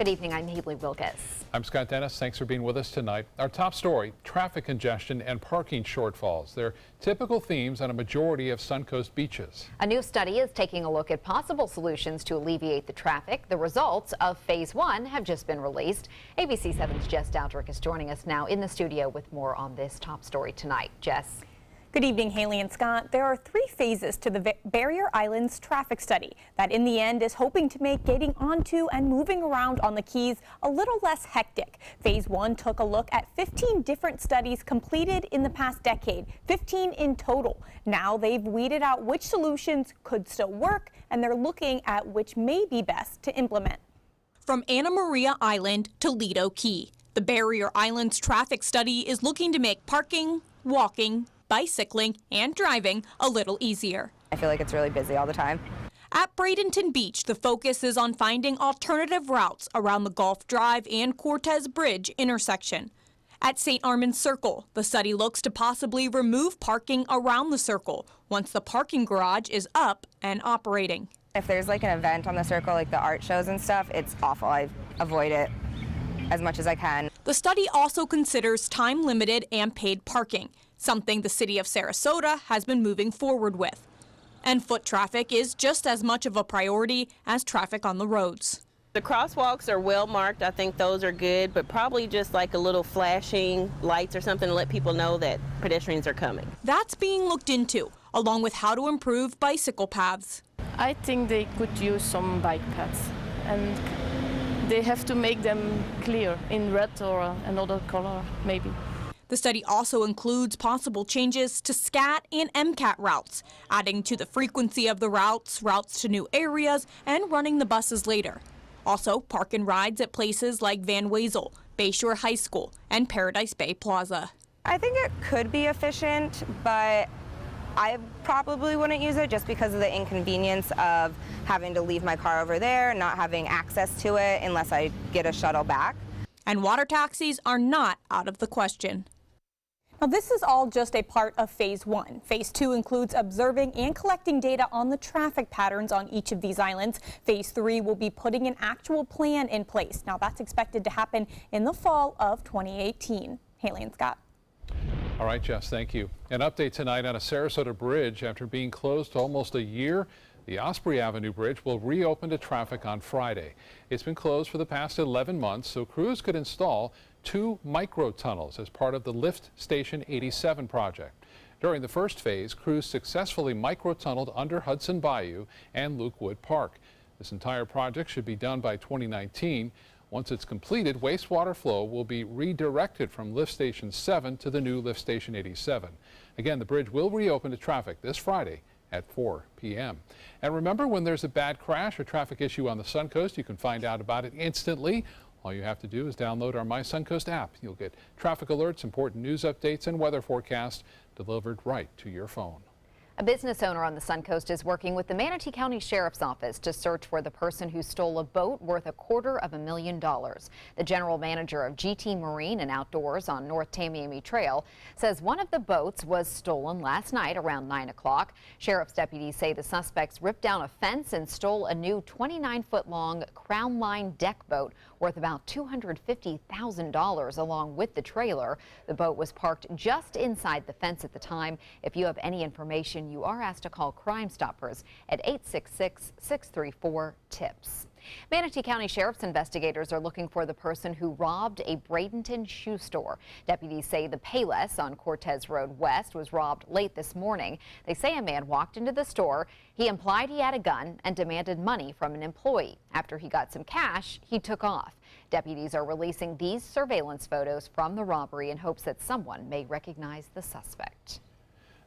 Good evening, I'm Haley Wilkes. I'm Scott Dennis. Thanks for being with us tonight. Our top story, traffic congestion and parking shortfalls. They're typical themes on a majority of Suncoast beaches. A new study is taking a look at possible solutions to alleviate the traffic. The results of Phase 1 have just been released. ABC 7's Jess Dowdrick is joining us now in the studio with more on this top story tonight. Jess. Good evening, Haley and Scott. There are 3 phases to the Barrier Islands traffic study that in the end is hoping to make getting onto and moving around on the Keys a little less hectic. Phase 1 took a look at 15 different studies completed in the past decade, 15 in total. Now they've weeded out which solutions could still work, and they're looking at which may be best to implement. From Anna Maria Island to Lido Key, the Barrier Islands traffic study is looking to make parking, walking, bicycling, and driving a little easier. I feel like it's really busy all the time. At Bradenton Beach, the focus is on finding alternative routes around the Gulf Drive and Cortez Bridge intersection. At St. Armand's Circle, the study looks to possibly remove parking around the circle once the parking garage is up and operating. If there's like an event on the circle, like the art shows and stuff, it's awful. I avoid it as much as I can. The study also considers time-limited and paid parking, something the city of Sarasota has been moving forward with. And foot traffic is just as much of a priority as traffic on the roads. The crosswalks are well marked. I think those are good, but probably just like a little flashing lights or something to let people know that pedestrians are coming. That's being looked into, along with how to improve bicycle paths. I think they could use some bike paths, and they have to make them clear in red or another color, maybe. The study also includes possible changes to SCAT and MCAT routes, adding to the frequency of the routes to new areas, and running the buses later. Also, park and rides at places like Van Wezel, Bayshore High School, and Paradise Bay Plaza. I think it could be efficient, but I probably wouldn't use it just because of the inconvenience of having to leave my car over there, not having access to it unless I get a shuttle back. And water taxis are not out of the question. Now, this is all just a part of Phase 1. Phase 2 includes observing and collecting data on the traffic patterns on each of these islands. Phase 3 will be putting an actual plan in place. Now, that's expected to happen in the fall of 2018. Haley and Scott. All right, Jess, thank you. An update tonight on a Sarasota bridge after being closed almost a year. The Osprey Avenue Bridge will reopen to traffic on Friday. It's been closed for the past 11 months, so crews could install 2 micro tunnels as part of the Lift Station 87 project. During the first phase, crews successfully micro-tunneled under Hudson Bayou and Luke Wood Park. This entire project should be done by 2019. Once it's completed, wastewater flow will be redirected from Lift Station 7 to the new Lift Station 87. Again, the bridge will reopen to traffic this Friday at 4 p.m. And remember, when there's a bad crash or traffic issue on the Suncoast, you can find out about it instantly. All you have to do is download our My Suncoast app. You'll get traffic alerts, important news updates, and weather forecasts delivered right to your phone. A business owner on the Suncoast is working with the Manatee County Sheriff's Office to search for the person who stole a boat worth $250,000. The general manager of GT Marine and Outdoors on North Tamiami Trail says one of the boats was stolen last night around 9 o'clock. Sheriff's deputies say the suspects ripped down a fence and stole a new 29-foot-long Crown Line deck boat worth about $250,000 along with the trailer. The boat was parked just inside the fence at the time. If you have any information, you are asked to call Crime Stoppers at 866-634-TIPS. Manatee County Sheriff's investigators are looking for the person who robbed a Bradenton shoe store. Deputies say the Payless on Cortez Road West was robbed late this morning. They say a man walked into the store. He implied he had a gun and demanded money from an employee. After he got some cash, he took off. Deputies are releasing these surveillance photos from the robbery in hopes that someone may recognize the suspect.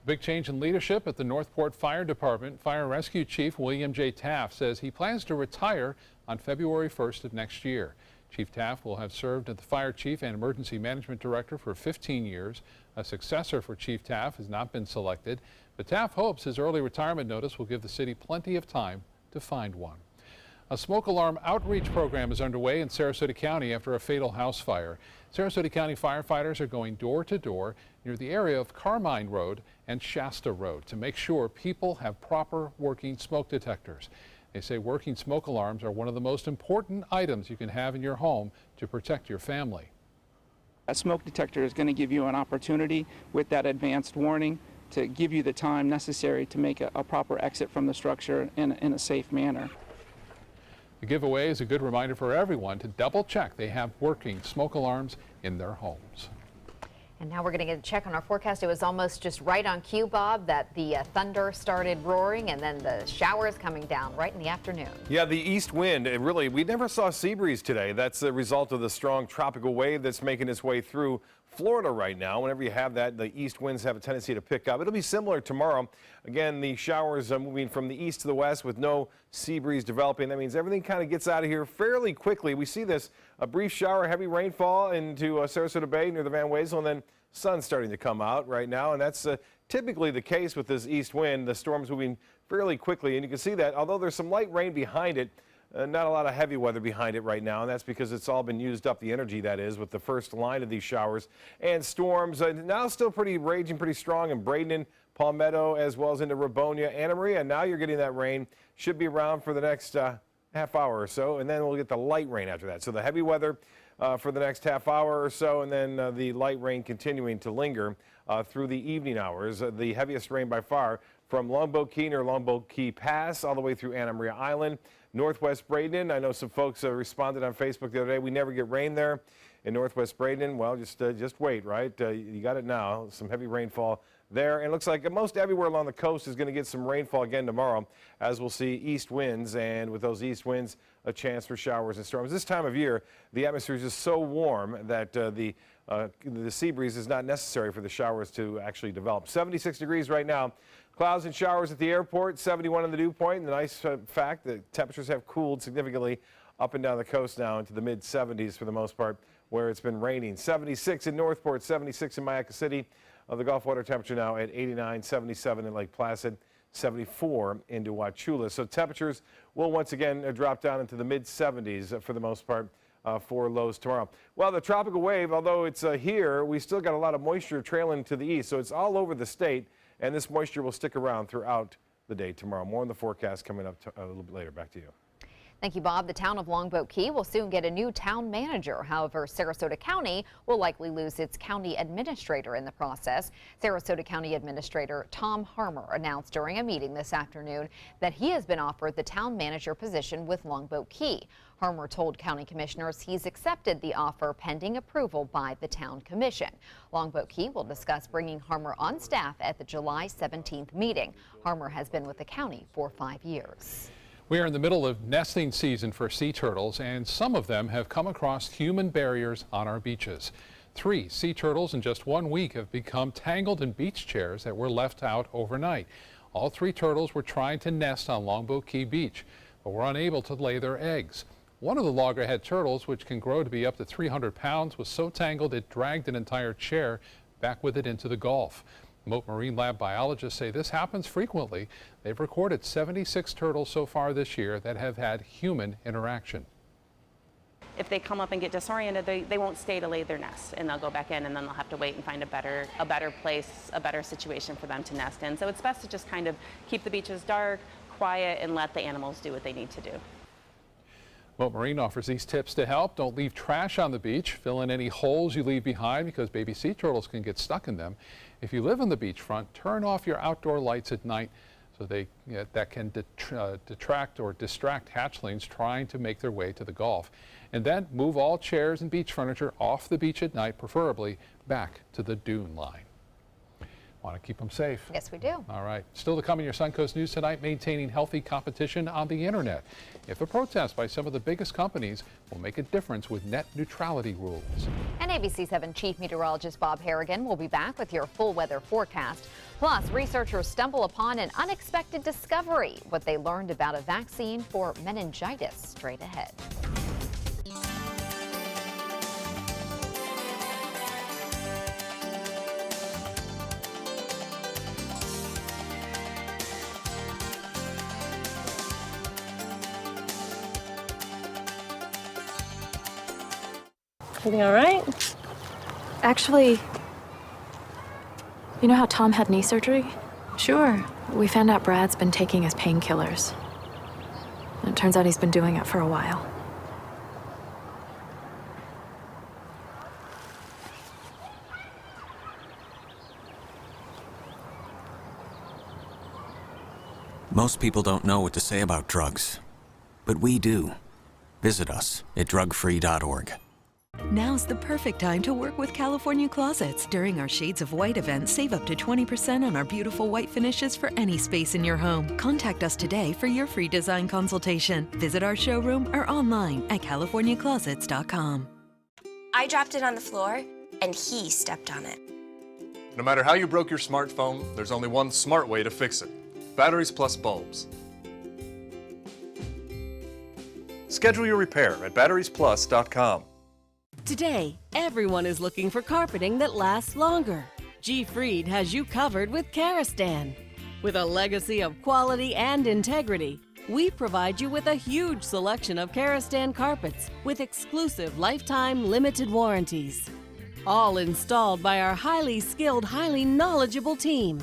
Big change in leadership at the Northport Fire Department. Fire Rescue Chief William J. Taft says he plans to retire on February 1st of next year. Chief Taft will have served as the Fire Chief and Emergency Management Director for 15 years. A successor for Chief Taft has not been selected, but Taft hopes his early retirement notice will give the city plenty of time to find one. A smoke alarm outreach program is underway in Sarasota County after a fatal house fire. Sarasota County firefighters are going door to door near the area of Carmine Road and Shasta Road to make sure people have proper working smoke detectors. They say working smoke alarms are one of the most important items you can have in your home to protect your family. A smoke detector is going to give you an opportunity with that advanced warning to give you the time necessary to make a proper exit from the structure in a safe manner. The giveaway is a good reminder for everyone to double check they have working smoke alarms in their homes. And now we're going to get a check on our forecast. It was almost just right on cue, Bob, that the thunder started roaring and then the showers coming down right in the afternoon. Yeah, the east wind, we never saw a sea breeze today. That's a result of the strong tropical wave that's making its way through Florida right now. Whenever you have that, the east winds have a tendency to pick up. It'll be similar tomorrow. Again, the showers are moving from the east to the west with no sea breeze developing. That means everything kind of gets out of here fairly quickly. We see this, a brief shower, heavy rainfall into Sarasota Bay near the Van Wezel, and then sun starting to come out right now. And that's typically the case with this east wind. The storm's moving fairly quickly, and you can see that although there's some light rain behind it, not a lot of heavy weather behind it right now, and that's because it's all been used up, the energy that is, with the first line of these showers and storms. Now still raging pretty strong in Bradenton, Palmetto, as well as into Rabonia, Anna Maria. Now you're getting that rain. Should be around for the next half hour or so, and then we'll get the light rain after that. So the heavy weather for the next half hour or so, and then the light rain continuing to linger through the evening hours. The heaviest rain by far from Longboat Key near Longboat Key Pass all the way through Anna Maria Island. Northwest Bradenton, I know some folks responded on Facebook the other day. We never get rain there in Northwest Bradenton. Well, just wait, right? You got it now. Some heavy rainfall there. And it looks like most everywhere along the coast is going to get some rainfall again tomorrow, as we'll see east winds. And with those east winds, a chance for showers and storms. This time of year, the atmosphere is just so warm that the sea breeze is not necessary for the showers to actually develop. 76 degrees right now. Clouds and showers at the airport, 71 in the dew point. And the nice fact that temperatures have cooled significantly up and down the coast now into the mid-70s for the most part, where it's been raining. 76 in Northport, 76 in Mayaca City. The Gulf water temperature now at 89, 77 in Lake Placid, 74 into Wauchula. So temperatures will once again drop down into the mid-70s for the most part for lows tomorrow. Well, the tropical wave, although it's here, we still got a lot of moisture trailing to the east, so it's all over the state, and this moisture will stick around throughout the day tomorrow. More on the forecast coming up a little bit later. Back to you. Thank you, Bob. The town of Longboat Key will soon get a new town manager. However, Sarasota County will likely lose its county administrator in the process. Sarasota County Administrator Tom Harmer announced during a meeting this afternoon that he has been offered the town manager position with Longboat Key. Harmer told county commissioners he's accepted the offer pending approval by the town commission. Longboat Key will discuss bringing Harmer on staff at the July 17th meeting. Harmer has been with the county for 5 years. We are in the middle of nesting season for sea turtles, and some of them have come across human barriers on our beaches. 3 sea turtles in just 1 week have become tangled in beach chairs that were left out overnight. All 3 turtles were trying to nest on Longboat Key Beach, but were unable to lay their eggs. One of the loggerhead turtles, which can grow to be up to 300 pounds, was so tangled it dragged an entire chair back with it into the Gulf. Mote Marine Lab biologists say this happens frequently. They've recorded 76 turtles so far this year that have had human interaction. If they come up and get disoriented, they won't stay to lay their nest, and they'll go back in, and then they'll have to wait and find a better place, a better situation for them to nest in. So it's best to just kind of keep the beaches dark, quiet, and let the animals do what they need to do. Mote Marine offers these tips to help. Don't leave trash on the beach. Fill in any holes you leave behind because baby sea turtles can get stuck in them. If you live on the beachfront, turn off your outdoor lights at night so that can detract or distract hatchlings trying to make their way to the Gulf. And then move all chairs and beach furniture off the beach at night, preferably back to the dune line. Want to keep them safe? Yes, we do. All right. Still to come in your Suncoast News tonight, maintaining healthy competition on the internet. If a protest by some of the biggest companies will make a difference with net neutrality rules. And ABC 7 Chief Meteorologist Bob Harrigan will be back with your full weather forecast. Plus, researchers stumble upon an unexpected discovery, what they learned about a vaccine for meningitis. Straight ahead. Everything all right? Actually, you know how Tom had knee surgery? Sure. We found out Brad's been taking his painkillers. It turns out he's been doing it for a while. Most people don't know what to say about drugs, but we do. Visit us at drugfree.org. Now's the perfect time to work with California Closets. During our Shades of White event, save up to 20% on our beautiful white finishes for any space in your home. Contact us today for your free design consultation. Visit our showroom or online at californiaclosets.com. I dropped it on the floor, and he stepped on it. No matter how you broke your smartphone, there's only one smart way to fix it. Batteries plus bulbs. Schedule your repair at batteriesplus.com. Today, everyone is looking for carpeting that lasts longer. G. Fried has you covered with Karastan. With a legacy of quality and integrity, we provide you with a huge selection of Karastan carpets with exclusive lifetime limited warranties. All installed by our highly skilled, highly knowledgeable team.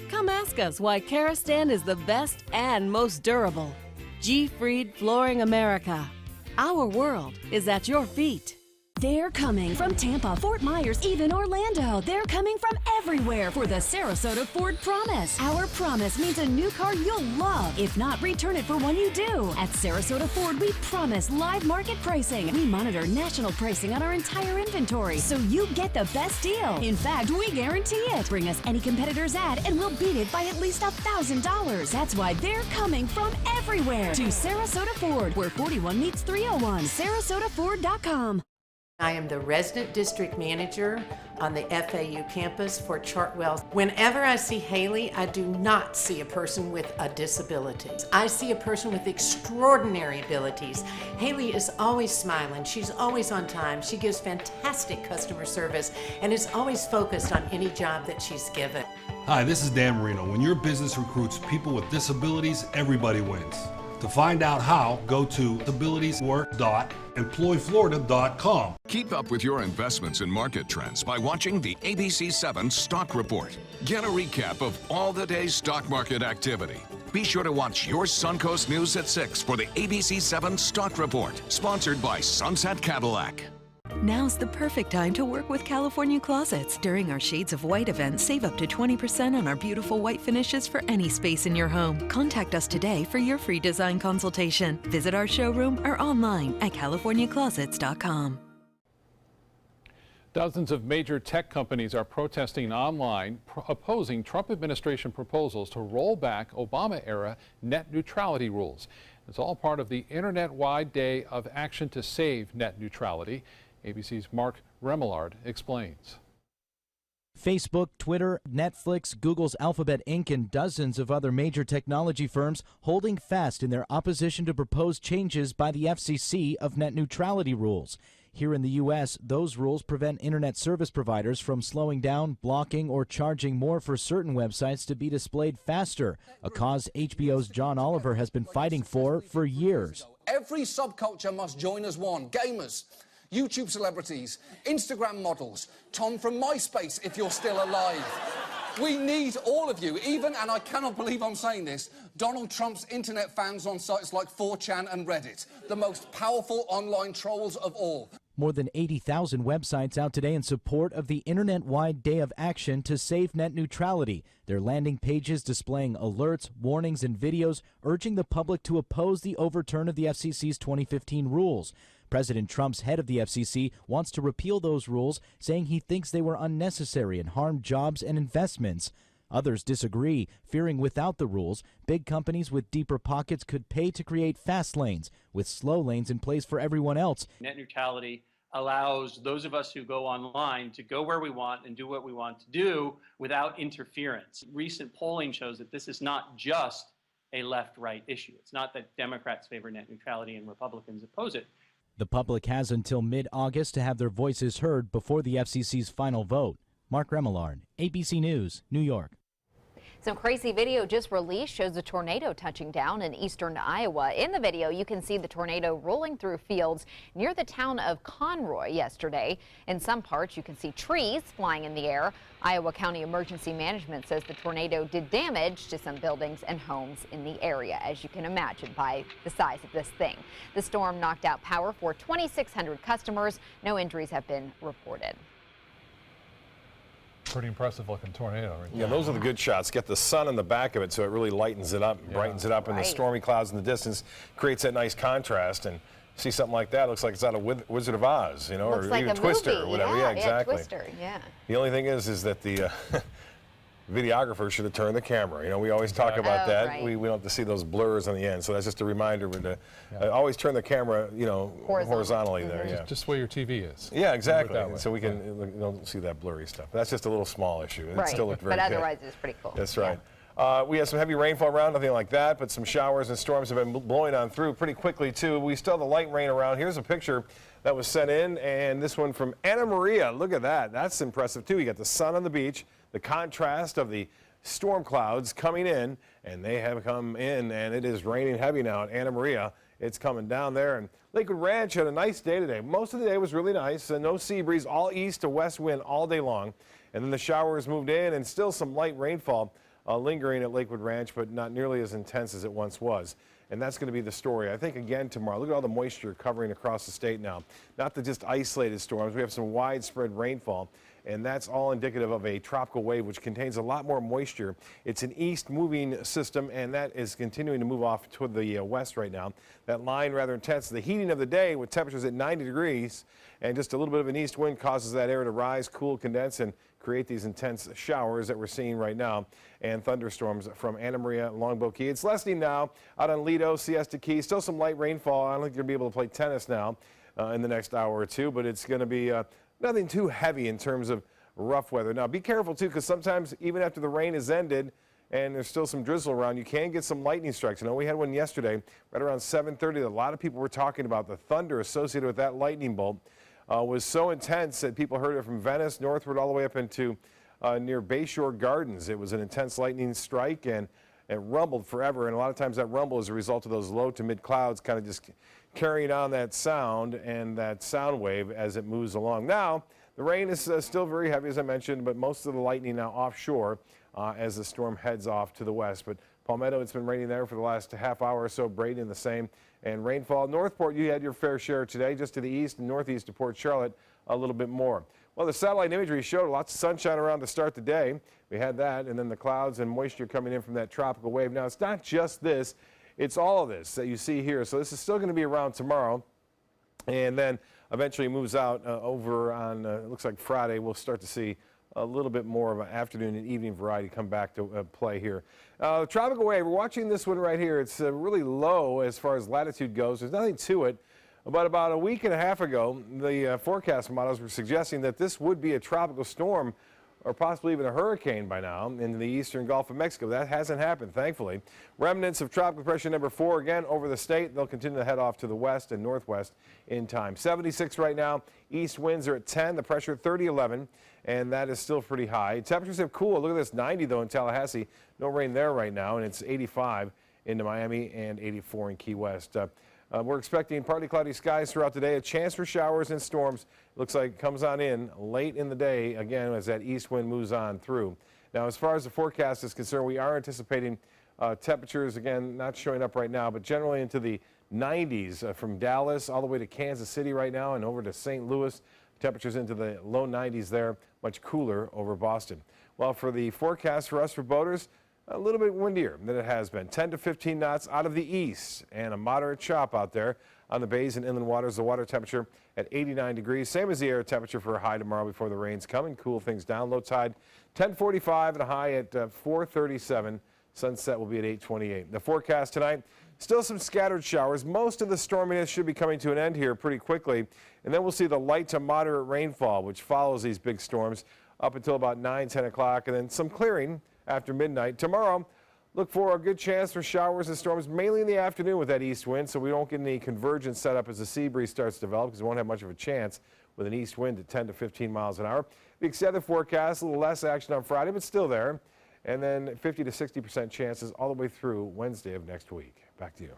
Come ask us why Karastan is the best and most durable. G. Fried Flooring America. Our world is at your feet. They're coming from Tampa, Fort Myers, even Orlando. They're coming from everywhere for the Sarasota Ford Promise. Our promise means a new car you'll love. If not, return it for one you do. At Sarasota Ford, we promise live market pricing. We monitor national pricing on our entire inventory, so you get the best deal. In fact, we guarantee it. Bring us any competitor's ad, and we'll beat it by at least $1,000. That's why they're coming from everywhere to Sarasota Ford, where 41 meets 301. SarasotaFord.com. I am the resident district manager on the FAU campus for Chartwell. Whenever I see Haley, I do not see a person with a disability. I see a person with extraordinary abilities. Haley is always smiling. She's always on time. She gives fantastic customer service and is always focused on any job that she's given. Hi, this is Dan Marino. When your business recruits people with disabilities, everybody wins. To find out how, go to disabilitieswork.employflorida.com. Keep up with your investments and market trends by watching the ABC7 Stock Report. Get a recap of all the day's stock market activity. Be sure to watch your Suncoast News at 6 for the ABC7 Stock Report, sponsored by Sunset Cadillac. Now's the perfect time to work with California Closets. During our Shades of White event, save up to 20% on our beautiful white finishes for any space in your home. Contact us today for your free design consultation. Visit our showroom or online at californiaclosets.com. Dozens of major tech companies are protesting online, opposing Trump administration proposals to roll back Obama-era net neutrality rules. It's all part of the internet-wide day of action to save net neutrality. ABC's Mark Remillard explains. Facebook, Twitter, Netflix, Google's Alphabet Inc., and dozens of other major technology firms holding fast in their opposition to proposed changes by the FCC of net neutrality rules. Here in the U.S., those rules prevent internet service providers from slowing down, blocking, or charging more for certain websites to be displayed faster, a cause HBO's John Oliver has been fighting for years. Every subculture must join as one. Gamers, YouTube celebrities, Instagram models, Tom from MySpace if you're still alive. We need all of you, even, and I cannot believe I'm saying this, Donald Trump's internet fans on sites like 4chan and Reddit, the most powerful online trolls of all. More than 80,000 websites out today in support of the internet-wide day of action to save net neutrality. Their landing pages displaying alerts, warnings, and videos urging the public to oppose the overturn of the FCC's 2015 rules. President Trump's head of the FCC wants to repeal those rules, saying he thinks they were unnecessary and harmed jobs and investments. Others disagree, fearing without the rules, big companies with deeper pockets could pay to create fast lanes, with slow lanes in place for everyone else. Net neutrality allows those of us who go online to go where we want and do what we want to do without interference. Recent polling shows that this is not just a left-right issue. It's not that Democrats favor net neutrality and Republicans oppose it. The public has until mid-August to have their voices heard before the FCC's final vote. Mark Remillard, ABC News, New York. Some crazy video just released shows a tornado touching down in eastern Iowa. In the video, you can see the tornado rolling through fields near the town of Conroy yesterday. In some parts, you can see trees flying in the air. Iowa County Emergency Management says the tornado did damage to some buildings and homes in the area, as you can imagine by the size of this thing. The storm knocked out power for 2,600 customers. No injuries have been reported. Pretty impressive looking tornado. Right? Yeah, those are the good shots. Get the sun in the back of it so it really lightens it up, brightens it up, and the stormy clouds in the distance creates that nice contrast. And see something like that, looks like it's out of Wizard of Oz, you know, Looks or like even a Twister movie. or whatever. Yeah, exactly. Twister, yeah. The only thing is that the videographer should have turned the camera. You know, we always talk about that. Right. We don't have to see those blurs on the end. So that's just a reminder to always turn the camera, you know, horizontally there. Yeah. Just where your TV is. Yeah, exactly. So we can you don't see that blurry stuff. That's just a little small issue. It still looked very but good. otherwise it's pretty cool. That's right. We had some heavy rainfall around, nothing like that, but some showers and storms have been blowing on through pretty quickly, too. We still have the light rain around. Here's a picture that was sent in, and this one from Anna Maria. Look at that. That's impressive, too. You got the sun on the beach, the contrast of the storm clouds coming in, and they have come in, and it is raining heavy now at Anna Maria. It's coming down there, and Lakewood Ranch had a nice day today. Most of the day was really nice, and no sea breeze, all east to west wind all day long. And then the showers moved in, and still some light rainfall lingering at Lakewood Ranch, but not nearly as intense as it once was. And that's going to be the story, I think, again tomorrow. Look at all the moisture covering across the state now. Not the just isolated storms. We have some widespread rainfall, and that's all indicative of a tropical wave, which contains a lot more moisture. It's an east-moving system, and that is continuing to move off toward the west right now. That line rather intense. The heating of the day with temperatures at 90 degrees and just a little bit of an east wind causes that air to rise, cool, condense, and create these intense showers that we're seeing right now and thunderstorms from Anna Maria, Longboat Key. It's lessening now out on Lido, Siesta Key. Still some light rainfall. I don't think you're going to be able to play tennis now in the next hour or two, but it's going to be nothing too heavy in terms of rough weather. Now, be careful, too, because sometimes even after the rain is ended and there's still some drizzle around, you can get some lightning strikes. I know we had one yesterday right around 7:30. A lot of people were talking about the thunder associated with that lightning bolt. Was so intense that people heard it from Venice northward all the way up into near Bayshore Gardens. It was an intense lightning strike, and it rumbled forever. And a lot of times that rumble is a result of those low to mid clouds kind of just carrying on that sound and that sound wave as it moves along. Now, the rain is still very heavy, as I mentioned, but most of the lightning now offshore as the storm heads off to the west. But Palmetto, it's been raining there for the last half hour or so. Braden, the same. And rainfall. Northport, you had your fair share today. Just to the east and northeast of Port Charlotte, a little bit more. Well, the satellite imagery showed lots of sunshine around to start the day. We had that, and then the clouds and moisture coming in from that tropical wave. Now, it's not just this. It's all of this that you see here. So this is still going to be around tomorrow. And then eventually moves out over on, it looks like Friday. We'll start to see a little bit more of an afternoon and evening variety come back to play here. Tropical wave, we're watching this one right here. It's really low as far as latitude goes. There's nothing to it. But about a week and a half ago, the forecast models were suggesting that this would be a tropical storm or possibly even a hurricane by now in the eastern Gulf of Mexico. That hasn't happened, thankfully. Remnants of tropical depression number 4 again over the state. They'll continue to head off to the west and northwest in time. 76 right now. East winds are at 10. The pressure 30-11, and that is still pretty high. Temperatures have cooled. Look at this, 90 though in Tallahassee. No rain there right now, and it's 85 into Miami and 84 in Key West. We're expecting partly cloudy skies throughout the day. A chance for showers and storms. Looks like it comes on in late in the day, again, as that east wind moves on through. Now, as far as the forecast is concerned, we are anticipating temperatures, again, not showing up right now, but generally into the 90s from Dallas all the way to Kansas City right now and over to St. Louis. Temperatures into the low 90s there, much cooler over Boston. Well, for the forecast for us for boaters, a little bit windier than it has been. 10 to 15 knots out of the east and a moderate chop out there on the bays and inland waters. The water temperature at 89 degrees, same as the air temperature for a high tomorrow before the rains come and cool things down. Low tide 10:45 and a high at 4:37. Sunset will be at 8:28. The forecast tonight, still some scattered showers. Most of the storminess should be coming to an end here pretty quickly. And then we'll see the light to moderate rainfall, which follows these big storms up until about 9, 10 o'clock, and then some clearing after midnight. Tomorrow, look for a good chance for showers and storms, mainly in the afternoon with that east wind, so we don't get any convergence set up as the sea breeze starts to develop because we won't have much of a chance with an east wind at 10 to 15 miles an hour. The extended forecast, a little less action on Friday, but still there. and then 50 to 60% chances all the way through Wednesday of next week. Back to you.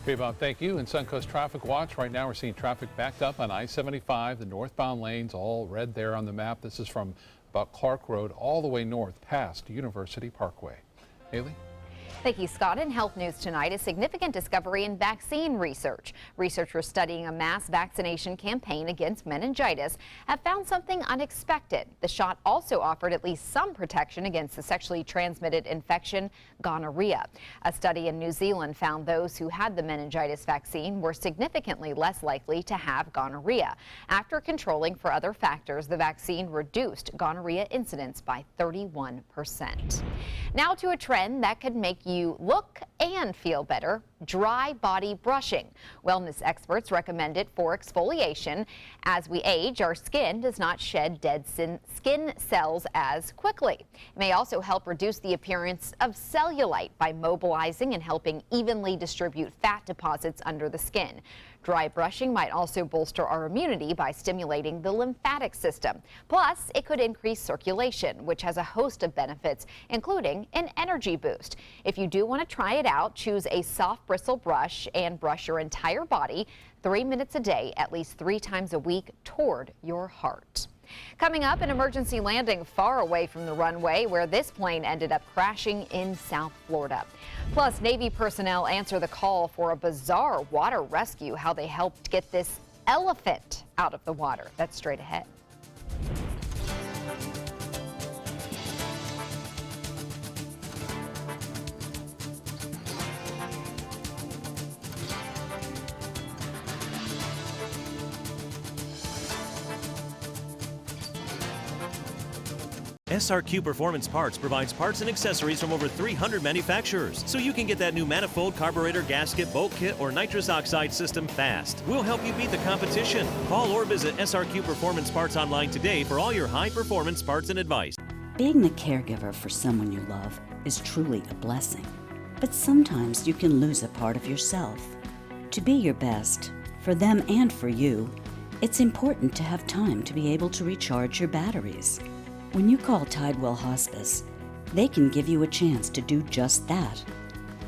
Okay, Bob, thank you. In Suncoast Traffic Watch, right now we're seeing traffic backed up on I-75, the northbound lanes, all red there on the map. This is from about Clark Road all the way north past University Parkway. Haley? Thank you, Scott. In health news tonight, a significant discovery in vaccine research. Researchers studying a mass vaccination campaign against meningitis have found something unexpected. The shot also offered at least some protection against the sexually transmitted infection, gonorrhea. A study in New Zealand found those who had the meningitis vaccine were significantly less likely to have gonorrhea. After controlling for other factors, the vaccine reduced gonorrhea incidence by 31%. Now to a trend that could make you look and feel better: dry body brushing. Wellness experts recommend it for exfoliation. As we age, our skin does not shed dead skin cells as quickly. It may also help reduce the appearance of cellulite by mobilizing and helping evenly distribute fat deposits under the skin. Dry brushing might also bolster our immunity by stimulating the lymphatic system. Plus, it could increase circulation, which has a host of benefits, including an energy boost. If you do want to try it out, choose a soft bristle brush and brush your entire body 3 minutes a day, at least 3 times a week, toward your heart. Coming up, an emergency landing far away from the runway where this plane ended up crashing in South Florida. Plus, Navy personnel answer the call for a bizarre water rescue, how they helped get this elephant out of the water. That's straight ahead. SRQ Performance Parts provides parts and accessories from over 300 manufacturers, so you can get that new manifold, carburetor, gasket, bolt kit, or nitrous oxide system fast. We'll help you beat the competition. Call or visit SRQ Performance Parts online today for all your high-performance parts and advice. Being the caregiver for someone you love is truly a blessing, but sometimes you can lose a part of yourself. To be your best, for them and for you, it's important to have time to be able to recharge your batteries. When you call Tidewell Hospice, they can give you a chance to do just that,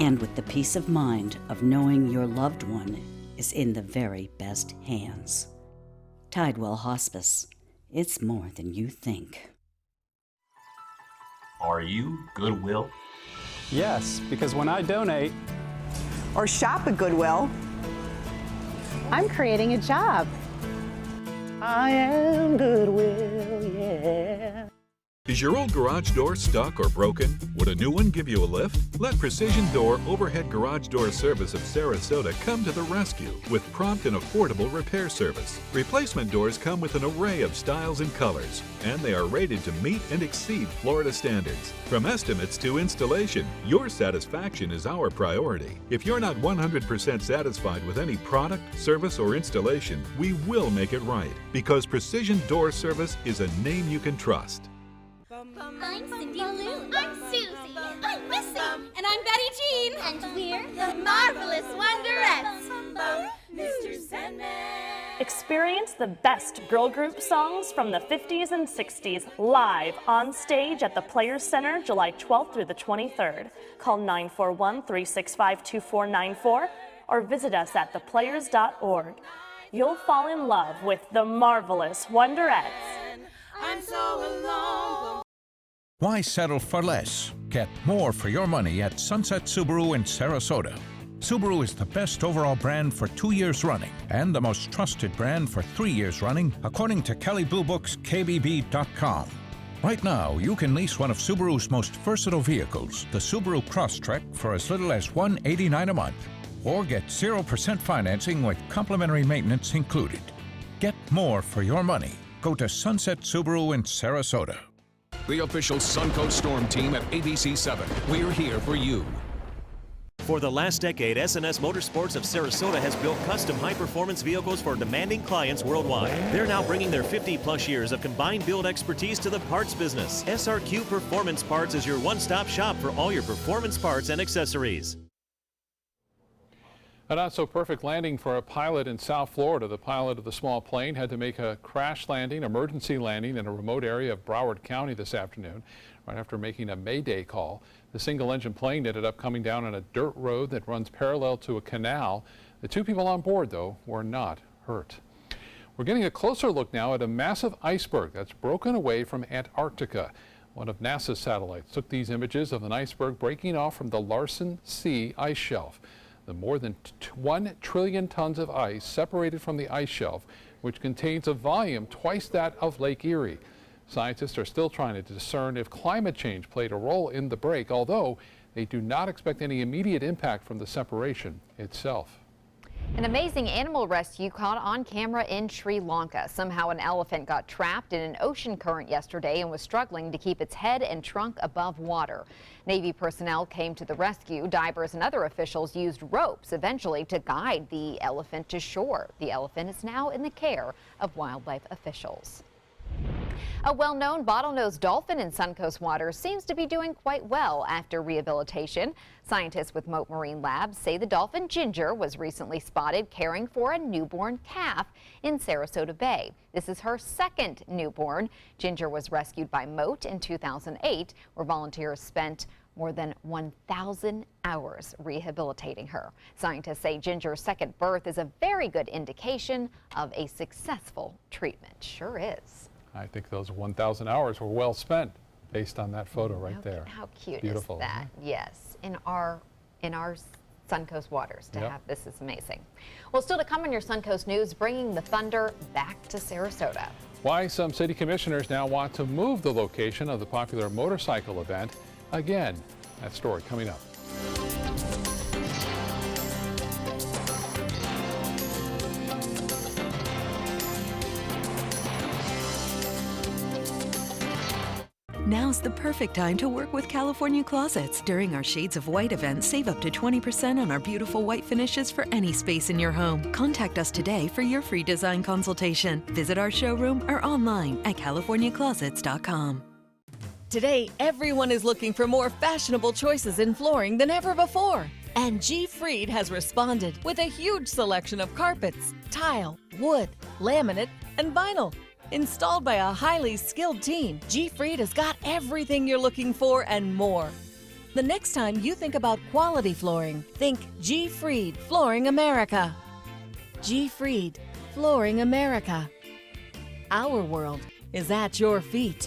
and with the peace of mind of knowing your loved one is in the very best hands. Tidewell Hospice. It's more than you think. Are you Goodwill? Yes, because when I donate or shop at Goodwill, I'm creating a job. I am Goodwill, yeah. Is your old garage door stuck or broken? Would a new one give you a lift? Let Precision Door Overhead Garage Door Service of Sarasota come to the rescue with prompt and affordable repair service. Replacement doors come with an array of styles and colors, and they are rated to meet and exceed Florida standards. From estimates to installation, your satisfaction is our priority. If you're not 100% satisfied with any product, service, or installation, we will make it right, because Precision Door Service is a name you can trust. I'm Cindy Lou. I'm Susie. I'm Missy. And I'm Betty Jean. And we're the Marvelous Wonderettes. Mr. Sandman. Experience the best girl group songs from the 50s and 60s live on stage at the Players Center July 12th through the 23rd. Call 941-365-2494 or visit us at theplayers.org. You'll fall in love with the Marvelous Wonderettes. I'm so alone. Why settle for less? Get more for your money at Sunset Subaru in Sarasota. Subaru is the best overall brand for 2 years running and the most trusted brand for 3 years running, according to Kelley Blue Book's KBB.com. Right now, you can lease one of Subaru's most versatile vehicles, the Subaru Crosstrek, for as little as $189 a month, or get 0% financing with complimentary maintenance included. Get more for your money. Go to Sunset Subaru in Sarasota. The official Suncoast Storm team at ABC7. We're here for you. For the last decade, S&S Motorsports of Sarasota has built custom high-performance vehicles for demanding clients worldwide. They're now bringing their 50-plus years of combined build expertise to the parts business. SRQ Performance Parts is your one-stop shop for all your performance parts and accessories. A not-so-perfect landing for a pilot in South Florida. The pilot of the small plane had to make a crash landing, emergency landing in a remote area of Broward County this afternoon, right after making a Mayday call. The single-engine plane ended up coming down on a dirt road that runs parallel to a canal. The 2 people on board, though, were not hurt. We're getting a closer look now at a massive iceberg that's broken away from Antarctica. One of NASA's satellites took these images of an iceberg breaking off from the Larsen C ice shelf. The more than 1 trillion tons of ice separated from the ice shelf, which contains a volume twice that of Lake Erie. Scientists are still trying to discern if climate change played a role in the break, although they do not expect any immediate impact from the separation itself. An amazing animal rescue caught on camera in Sri Lanka. Somehow an elephant got trapped in an ocean current yesterday and was struggling to keep its head and trunk above water. Navy personnel came to the rescue. Divers and other officials used ropes eventually to guide the elephant to shore. The elephant is now in the care of wildlife officials. A well-known bottlenose dolphin in Suncoast waters seems to be doing quite well after rehabilitation. Scientists with Mote Marine Labs say the dolphin Ginger was recently spotted caring for a newborn calf in Sarasota Bay. This is her second newborn. Ginger was rescued by Mote in 2008, where volunteers spent more than 1,000 hours rehabilitating her. Scientists say Ginger's second birth is a very good indication of a successful treatment. Sure is. I think those 1,000 hours were well spent based on that photo right there. How cute Beautiful, is that? Yes, in our Suncoast waters to have this is amazing. Well, still to come on your Suncoast News, bringing the thunder back to Sarasota. Why some city commissioners now want to move the location of the popular motorcycle event again. That story coming up. Now's the perfect time to work with California Closets. During our Shades of White event, save up to 20% on our beautiful white finishes for any space in your home. Contact us today for your free design consultation. Visit our showroom or online at californiaclosets.com. Today, everyone is looking for more fashionable choices in flooring than ever before. And G. Fried has responded with a huge selection of carpets, tile, wood, laminate, and vinyl. Installed by a highly skilled team, G. Fried has got everything you're looking for and more. The next time you think about quality flooring, think G. Fried Flooring America. G. Fried Flooring America. Our world is at your feet.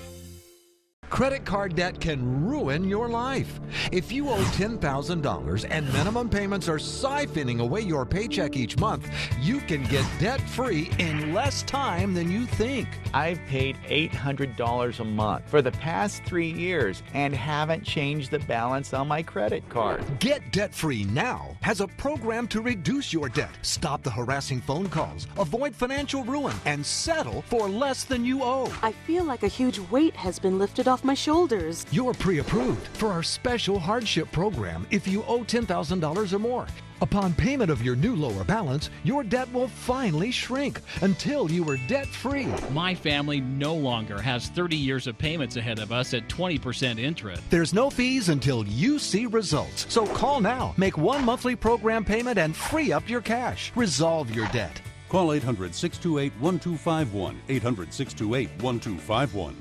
Credit card debt can ruin your life. If you owe $10,000 and minimum payments are siphoning away your paycheck each month, you can get debt-free in less time than you think. I've paid $800 a month for the past 3 years and haven't changed the balance on my credit card. Get debt-free now has a program to reduce your debt, stop the harassing phone calls, avoid financial ruin, and settle for less than you owe. I feel like a huge weight has been lifted off my shoulders. You're pre-approved for our special hardship program if you owe $10,000 or more. Upon payment of your new lower balance, your debt will finally shrink until you are debt-free. My family no longer has 30 years of payments ahead of us at 20% interest. There's no fees until you see results. So call now, make one monthly program payment, and free up your cash. Resolve your debt. Call 800-628-1251, 800-628-1251.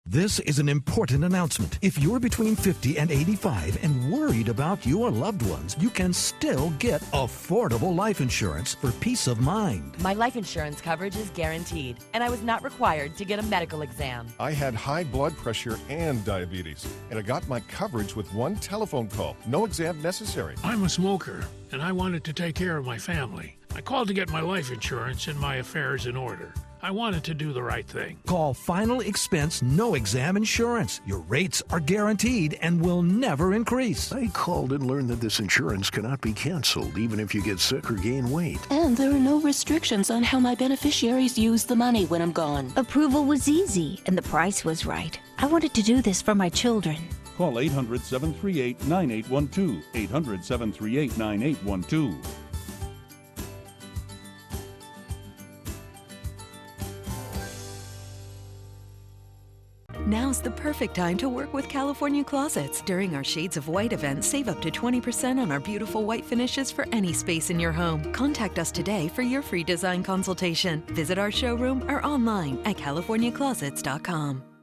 This is an important announcement. If you're between 50 and 85 and worried about your loved ones, you can still get affordable life insurance for peace of mind. My life insurance coverage is guaranteed, and I was not required to get a medical exam. I had high blood pressure and diabetes, and I got my coverage with one telephone call. No exam necessary. I'm a smoker, and I wanted to take care of my family. I called to get my life insurance and my affairs in order. I wanted to do the right thing. Call Final Expense No Exam Insurance. Your rates are guaranteed and will never increase. I called and learned that this insurance cannot be canceled even if you get sick or gain weight. And there are no restrictions on how my beneficiaries use the money when I'm gone. Approval was easy and the price was right. I wanted to do this for my children. Call 800-738-9812, 800-738-9812. Now's the perfect time to work with California Closets. During our Shades of White event, save up to 20% on our beautiful white finishes for any space in your home. Contact us today for your free design consultation. Visit our showroom or online at californiaclosets.com.